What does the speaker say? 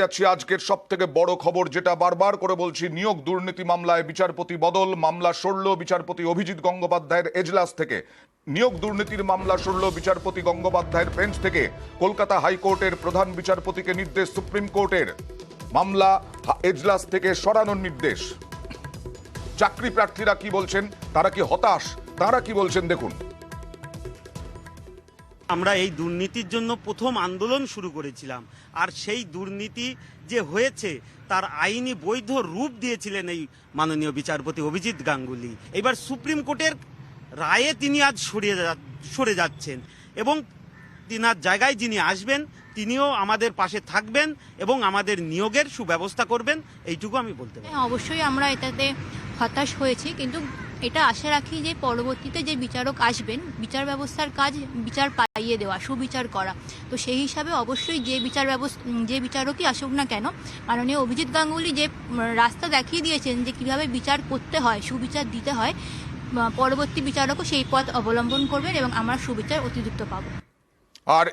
যাচ্ছি আজকের সব থেকে বড় খবর, যেটা বারবার করে বলছি, নিয়োগ দুর্নীতি মামলায় বিচারপতি বদল। মামলা সরল বিচারপতি অভিজিৎ গঙ্গোপাধ্যায়ের এজলাস থেকে। নিয়োগ দুর্নীতির মামলা সরল বিচারপতি গঙ্গোপাধ্যায়ের বেঞ্চ থেকে। কলকাতা হাইকোর্টের প্রধান বিচারপতিকে নির্দেশ সুপ্রিম কোর্টের। মামলা এজলাস থেকে সরানোর নির্দেশ। চাকরি প্রার্থীরা কি বলছেন, তারা কি হতাশ, তারা কি বলছেন দেখুন। আমরা এই দুর্নীতির জন্য প্রথম আন্দোলন শুরু করেছিলাম, আর সেই দুর্নীতি যে হয়েছে তার আইনি বৈধ রূপ দিয়েছিলেন এই মাননীয় বিচারপতি অভিজিৎ গাঙ্গুলি। এবার সুপ্রিম কোর্টের রায়ে তিনি আজ সরে যাচ্ছেন এবং তিনার জায়গায় যিনি আসবেন তিনিও আমাদের পাশে থাকবেন এবং আমাদের নিয়োগের সুব্যবস্থা করবেন, এইটুকু আমি বলতে পারি। অবশ্যই আমরা এটাতে হতাশ হয়েছি, কিন্তু এটা আশা রাখি যে পরবর্তীতে যে বিচারক আসবেন, বিচার ব্যবস্থার কাজ বিচার পাইয়ে দেওয়া, সুবিচার করা। তো সেই হিসাবে অবশ্যই যে বিচারকই আসুক না কেন, মাননীয় অভিজিৎ গাঙ্গুলি যে রাস্তা দেখিয়ে দিয়েছেন যে কিভাবে বিচার করতে হয়, সুবিচার দিতে হয়, পরবর্তী বিচারকও সেই পথ অবলম্বন করবেন এবং আমরা সুবিচার অতি দ্রুত পাবো। আর